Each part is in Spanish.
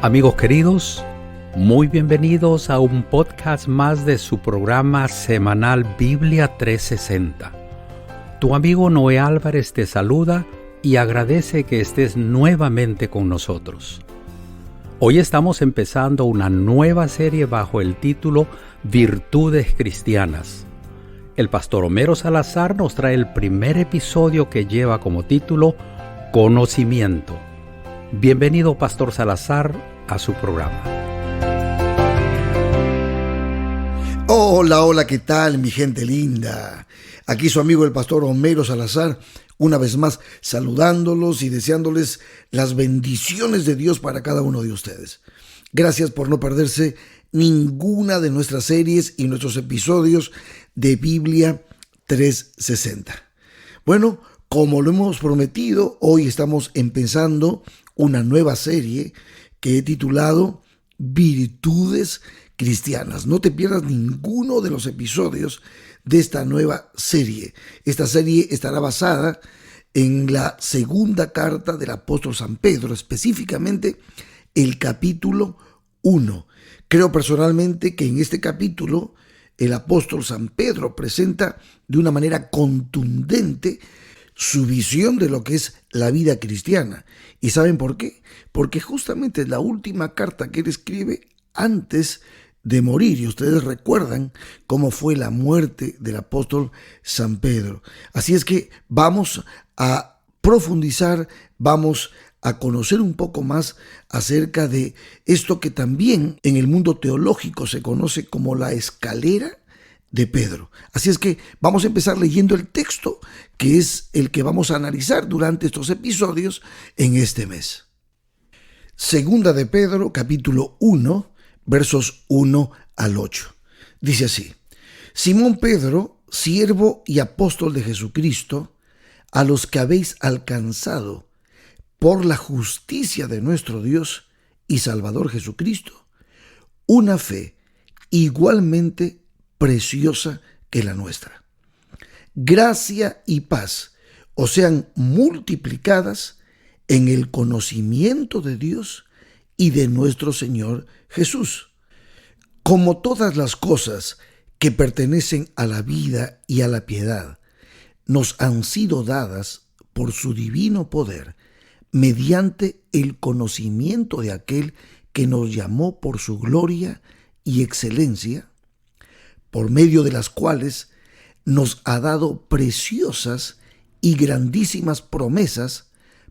Amigos queridos, muy bienvenidos a un podcast más de su programa semanal Biblia 360. Tu amigo Noé Álvarez te saluda y agradece que estés nuevamente con nosotros. Hoy estamos empezando una nueva serie bajo el título Virtudes Cristianas. El pastor Homero Salazar nos trae el primer episodio que lleva como título Conocimiento. Bienvenido, Pastor Salazar, a su programa. Hola, ¿qué tal, mi gente linda? Aquí su amigo el pastor Homero Salazar, una vez más saludándolos y deseándoles las bendiciones de Dios para cada uno de ustedes. Gracias por no perderse ninguna de nuestras series y nuestros episodios de Biblia 360. Bueno, como lo hemos prometido, hoy estamos empezando una nueva serie que he titulado Virtudes Cristianas. No te pierdas ninguno de los episodios de esta nueva serie. Esta serie estará basada en la segunda carta del apóstol San Pedro, específicamente el capítulo 1. Creo personalmente que en este capítulo el apóstol San Pedro presenta de una manera contundente su visión de lo que es la vida cristiana. ¿Y saben por qué? Porque justamente es la última carta que él escribe antes de morir. Y ustedes recuerdan cómo fue la muerte del apóstol San Pedro. Así es que vamos a profundizar, vamos a conocer un poco más acerca de esto que también en el mundo teológico se conoce como la escalera de Pedro. Así es que vamos a empezar leyendo el texto que es el que vamos a analizar durante estos episodios en este mes. Segunda de Pedro, capítulo 1, versos 1 al 8. Dice así: Simón Pedro, siervo y apóstol de Jesucristo, a los que habéis alcanzado por la justicia de nuestro Dios y Salvador Jesucristo, una fe igualmente preciosa que la nuestra. Gracia y paz os sean multiplicadas en el conocimiento de Dios y de nuestro Señor Jesús. Como todas las cosas que pertenecen a la vida y a la piedad nos han sido dadas por su divino poder, mediante el conocimiento de aquel que nos llamó por su gloria y excelencia, por medio de las cuales nos ha dado preciosas y grandísimas promesas,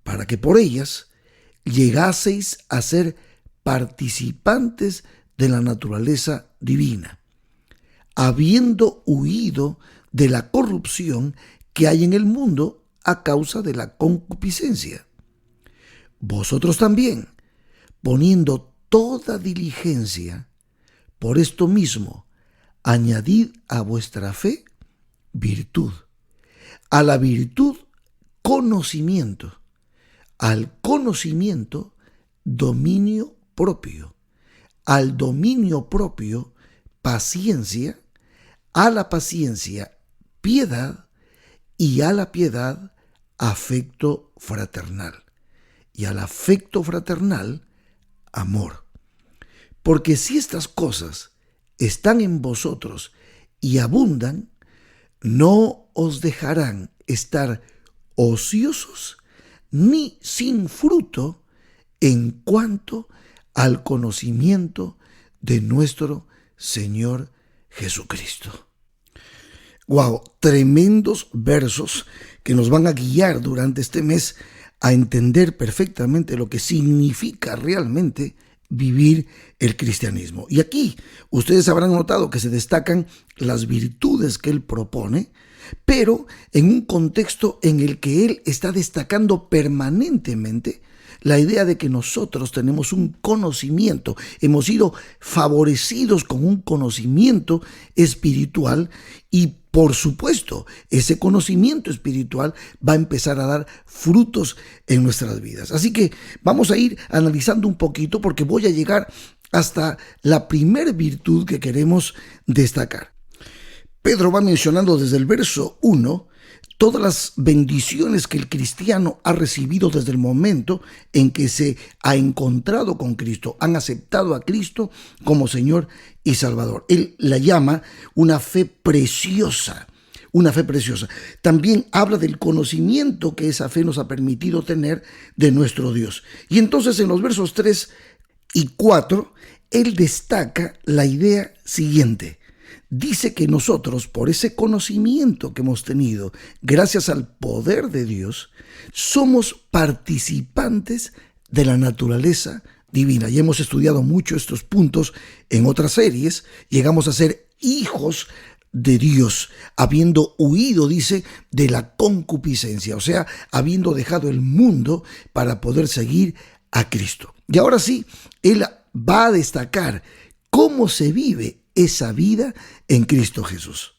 para que por ellas llegaseis a ser participantes de la naturaleza divina, habiendo huido de la corrupción que hay en el mundo a causa de la concupiscencia. Vosotros también, poniendo toda diligencia, por esto mismo, añadid a vuestra fe virtud, a la virtud conocimiento, al conocimiento dominio propio, al dominio propio paciencia, a la paciencia piedad y a la piedad afecto fraternal y al afecto fraternal amor. Porque si estas cosas están en vosotros y abundan, no os dejarán estar ociosos ni sin fruto en cuanto al conocimiento de nuestro Señor Jesucristo. Wow, tremendos versos que nos van a guiar durante este mes a entender perfectamente lo que significa realmente vivir el cristianismo. Y aquí ustedes habrán notado que se destacan las virtudes que él propone, pero en un contexto en el que él está destacando permanentemente la idea de que nosotros tenemos un conocimiento, hemos sido favorecidos con un conocimiento espiritual y por supuesto, ese conocimiento espiritual va a empezar a dar frutos en nuestras vidas. Así que vamos a ir analizando un poquito porque voy a llegar hasta la primer virtud que queremos destacar. Pedro va mencionando desde el verso 1 todas las bendiciones que el cristiano ha recibido desde el momento en que se ha encontrado con Cristo, han aceptado a Cristo como Señor y Salvador. Él la llama una fe preciosa. Una fe preciosa. También habla del conocimiento que esa fe nos ha permitido tener de nuestro Dios. Y entonces en los versos 3 y 4, él destaca la idea siguiente. Dice que nosotros, por ese conocimiento que hemos tenido, gracias al poder de Dios, somos participantes de la naturaleza divina. Ya hemos estudiado mucho estos puntos en otras series. Llegamos a ser hijos de Dios, habiendo huido, dice, de la concupiscencia, o sea, habiendo dejado el mundo para poder seguir a Cristo. Y ahora sí, él va a destacar cómo se vive esa vida en Cristo Jesús.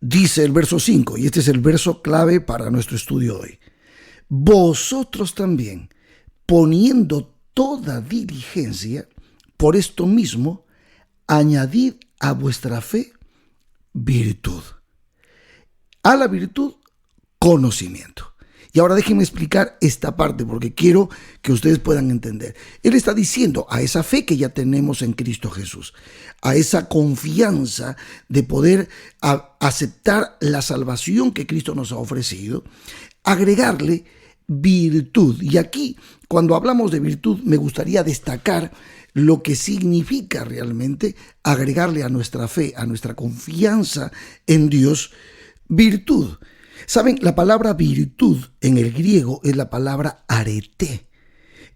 Dice el verso 5, y este es el verso clave para nuestro estudio hoy. Vosotros también, poniendo toda diligencia, por esto mismo, añadid a vuestra fe virtud. A la virtud, conocimiento. Y ahora déjenme explicar esta parte porque quiero que ustedes puedan entender. Él está diciendo a esa fe que ya tenemos en Cristo Jesús, a esa confianza de poder aceptar la salvación que Cristo nos ha ofrecido, agregarle virtud. Y aquí, cuando hablamos de virtud, me gustaría destacar lo que significa realmente agregarle a nuestra fe, a nuestra confianza en Dios, virtud. Saben, la palabra virtud en el griego es la palabra arete,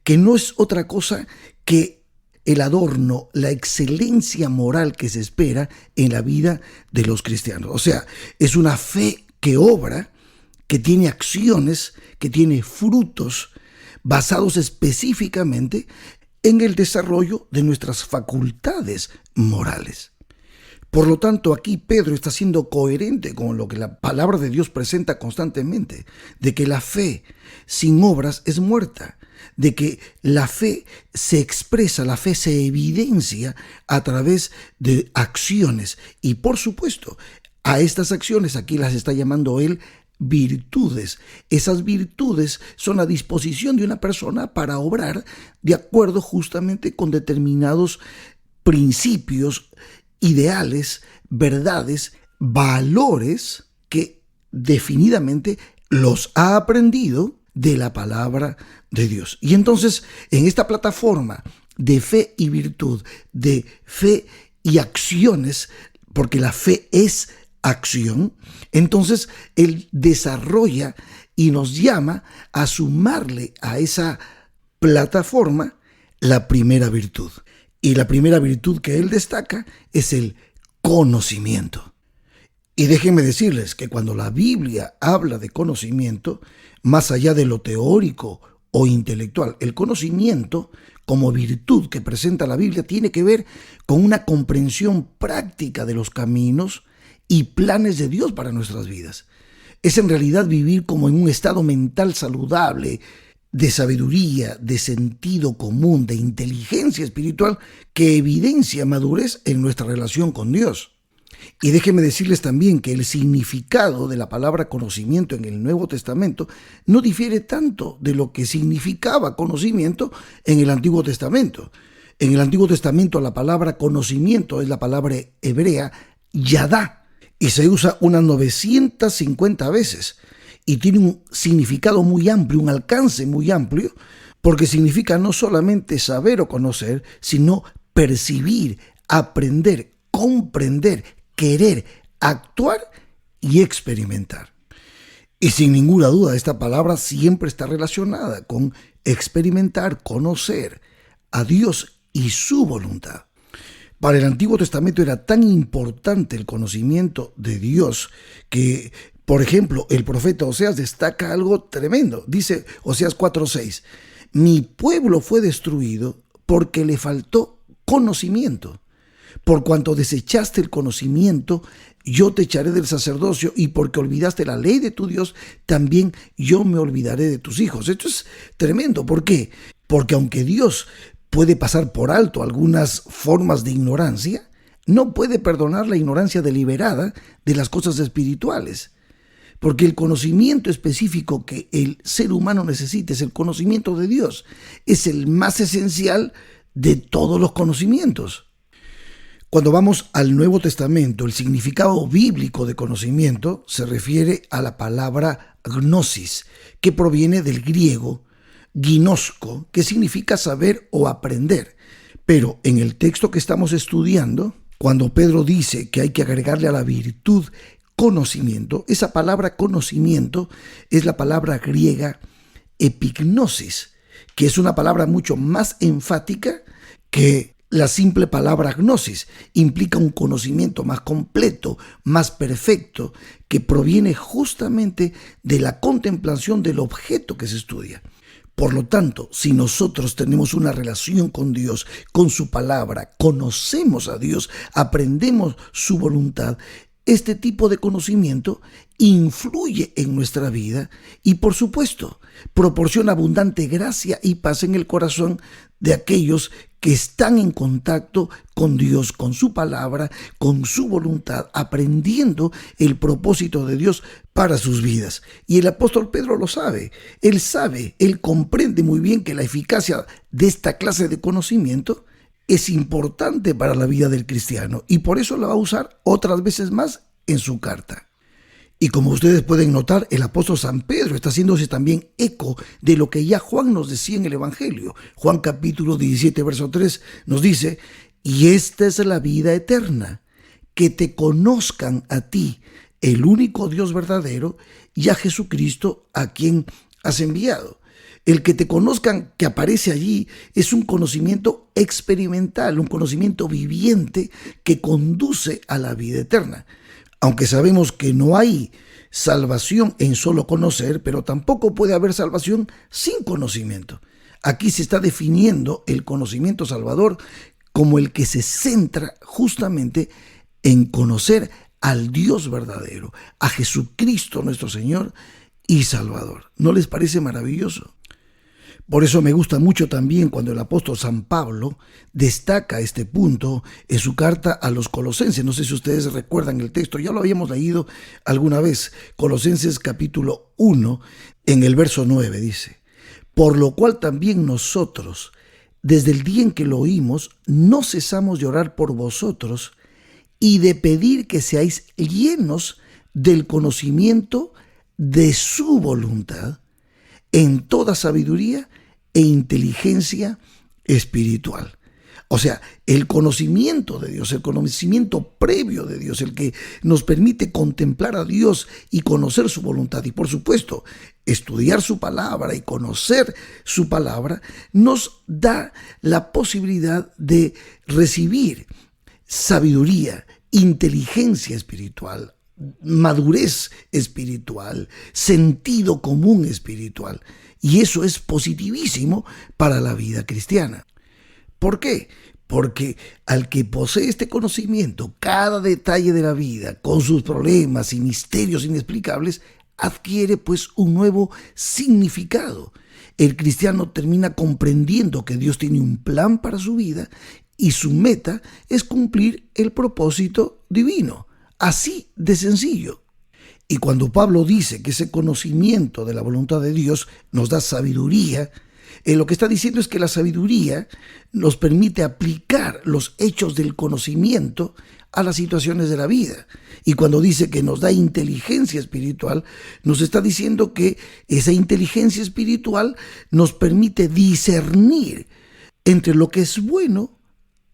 que no es otra cosa que el adorno, la excelencia moral que se espera en la vida de los cristianos. O sea, es una fe que obra, que tiene acciones, que tiene frutos basados específicamente en el desarrollo de nuestras facultades morales. Por lo tanto, aquí Pedro está siendo coherente con lo que la palabra de Dios presenta constantemente, de que la fe sin obras es muerta, de que la fe se expresa, la fe se evidencia a través de acciones. Y por supuesto, a estas acciones aquí las está llamando él virtudes. Esas virtudes son la disposición de una persona para obrar de acuerdo justamente con determinados principios, ideales, verdades, valores que definidamente los ha aprendido de la palabra de Dios. Y entonces, en esta plataforma de fe y virtud, de fe y acciones, porque la fe es acción, entonces él desarrolla y nos llama a sumarle a esa plataforma la primera virtud. Y la primera virtud que él destaca es el conocimiento. Y déjenme decirles que cuando la Biblia habla de conocimiento, más allá de lo teórico o intelectual, el conocimiento como virtud que presenta la Biblia tiene que ver con una comprensión práctica de los caminos y planes de Dios para nuestras vidas. Es en realidad vivir como en un estado mental saludable, de sabiduría, de sentido común, de inteligencia espiritual que evidencia madurez en nuestra relación con Dios. Y déjenme decirles también que el significado de la palabra conocimiento en el Nuevo Testamento no difiere tanto de lo que significaba conocimiento en el Antiguo Testamento. En el Antiguo Testamento la palabra conocimiento es la palabra hebrea yadá y se usa unas 950 veces. Y tiene un significado muy amplio, un alcance muy amplio, porque significa no solamente saber o conocer, sino percibir, aprender, comprender, querer, actuar y experimentar. Y sin ninguna duda, esta palabra siempre está relacionada con experimentar, conocer a Dios y su voluntad. Para el Antiguo Testamento era tan importante el conocimiento de Dios que, por ejemplo, el profeta Oseas destaca algo tremendo. Dice Oseas 4:6, mi pueblo fue destruido porque le faltó conocimiento. Por cuanto desechaste el conocimiento, yo te echaré del sacerdocio, y porque olvidaste la ley de tu Dios, también yo me olvidaré de tus hijos. Esto es tremendo. ¿Por qué? Porque aunque Dios puede pasar por alto algunas formas de ignorancia, no puede perdonar la ignorancia deliberada de las cosas espirituales. porque el conocimiento específico que el ser humano necesita es el conocimiento de Dios. Es el más esencial de todos los conocimientos. Cuando vamos al Nuevo Testamento, el significado bíblico de conocimiento se refiere a la palabra gnosis, que proviene del griego ginosko, que significa saber o aprender. Pero en el texto que estamos estudiando, cuando Pedro dice que hay que agregarle a la virtud conocimiento, esa palabra conocimiento es la palabra griega epignosis, que es una palabra mucho más enfática que la simple palabra gnosis. Implica un conocimiento más completo, más perfecto, que proviene justamente de la contemplación del objeto que se estudia. Por lo tanto, si nosotros tenemos una relación con Dios, con su palabra, conocemos a Dios, aprendemos su voluntad, este tipo de conocimiento influye en nuestra vida y, por supuesto, proporciona abundante gracia y paz en el corazón de aquellos que están en contacto con Dios, con su palabra, con su voluntad, aprendiendo el propósito de Dios para sus vidas. Y el apóstol Pedro lo sabe, él comprende muy bien que la eficacia de esta clase de conocimiento es importante para la vida del cristiano y por eso la va a usar otras veces más en su carta. Y como ustedes pueden notar, el apóstol San Pedro está haciéndose también eco de lo que ya Juan nos decía en el Evangelio. Juan capítulo 17, verso 3 nos dice: y esta es la vida eterna, que te conozcan a ti, el único Dios verdadero, y a Jesucristo a quien has enviado. El que te conozcan, que aparece allí, es un conocimiento experimental, un conocimiento viviente que conduce a la vida eterna. Aunque sabemos que no hay salvación en solo conocer, pero tampoco puede haber salvación sin conocimiento. Aquí se está definiendo el conocimiento salvador como el que se centra justamente en conocer al Dios verdadero, a Jesucristo nuestro Señor y Salvador. ¿No les parece maravilloso? Por eso me gusta mucho también cuando el apóstol San Pablo destaca este punto en su carta a los Colosenses. No sé si ustedes recuerdan el texto, ya lo habíamos leído alguna vez. Colosenses capítulo 1, en el verso 9 dice: por lo cual también nosotros, desde el día en que lo oímos, no cesamos de orar por vosotros y de pedir que seáis llenos del conocimiento de su voluntad, en toda sabiduría e inteligencia espiritual. O sea, el conocimiento de Dios, el conocimiento previo de Dios, el que nos permite contemplar a Dios y conocer su voluntad. Y por supuesto, estudiar su palabra y conocer su palabra nos da la posibilidad de recibir sabiduría, inteligencia espiritual, madurez espiritual, sentido común espiritual. Y eso es positivísimo para la vida cristiana. ¿Por qué? Porque al que posee este conocimiento, cada detalle de la vida, con sus problemas y misterios inexplicables, adquiere pues un nuevo significado. El cristiano termina comprendiendo que Dios tiene un plan para su vida y su meta es cumplir el propósito divino. Así de sencillo. Y cuando Pablo dice que ese conocimiento de la voluntad de Dios nos da sabiduría, lo que está diciendo es que la sabiduría nos permite aplicar los hechos del conocimiento a las situaciones de la vida. Y cuando dice que nos da inteligencia espiritual, nos está diciendo que esa inteligencia espiritual nos permite discernir entre lo que es bueno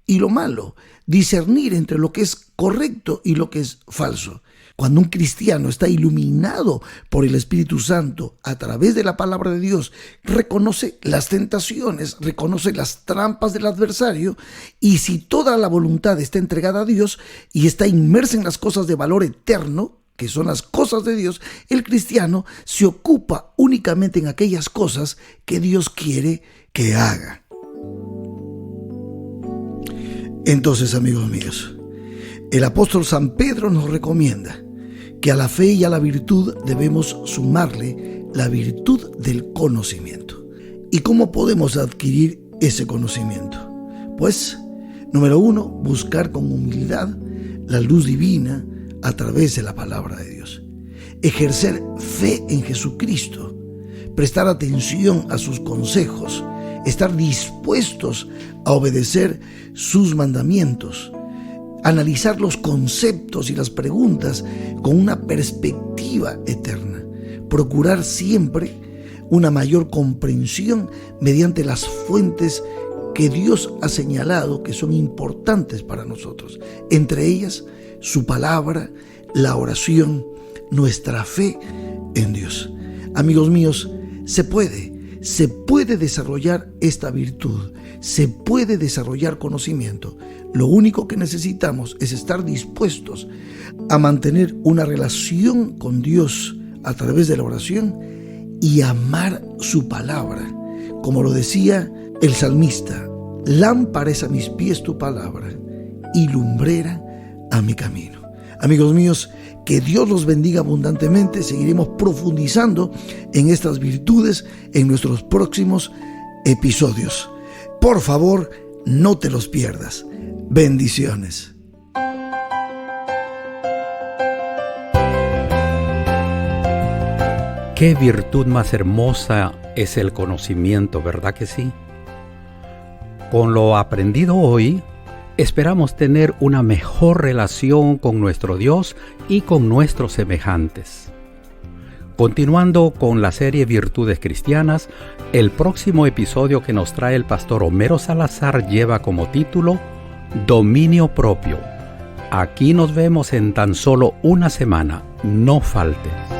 y lo malo, discernir entre lo que es correcto y lo que es falso. Cuando un cristiano está iluminado por el Espíritu Santo a través de la palabra de Dios, reconoce las tentaciones, reconoce las trampas del adversario, y si toda la voluntad está entregada a Dios y está inmersa en las cosas de valor eterno, que son las cosas de Dios, el cristiano se ocupa únicamente en aquellas cosas que Dios quiere que haga. Entonces, amigos míos, el apóstol San Pedro nos recomienda que a la fe y a la virtud debemos sumarle la virtud del conocimiento. ¿Y cómo podemos adquirir ese conocimiento? Pues, número 1, buscar con humildad la luz divina a través de la palabra de Dios. ejercer fe en Jesucristo, prestar atención a sus consejos, estar dispuestos a obedecer sus mandamientos, analizar los conceptos y las preguntas con una perspectiva eterna, procurar siempre una mayor comprensión mediante las fuentes que Dios ha señalado que son importantes para nosotros, entre ellas su palabra, la oración, nuestra fe en Dios. Amigos míos, se puede desarrollar esta virtud, se puede desarrollar conocimiento. Lo único que necesitamos es estar dispuestos a mantener una relación con Dios a través de la oración y amar su palabra. Como lo decía el salmista, lámpara es a mis pies tu palabra y lumbrera a mi camino. Amigos míos, que Dios los bendiga abundantemente. Seguiremos profundizando en estas virtudes en nuestros próximos episodios. Por favor, no te los pierdas. Bendiciones. Qué virtud más hermosa es el conocimiento, ¿verdad que sí? Con lo aprendido hoy, esperamos tener una mejor relación con nuestro Dios y con nuestros semejantes. Continuando con la serie Virtudes Cristianas, el próximo episodio que nos trae el pastor Homero Salazar lleva como título Dominio propio. Aquí nos vemos en tan solo una semana. No faltes.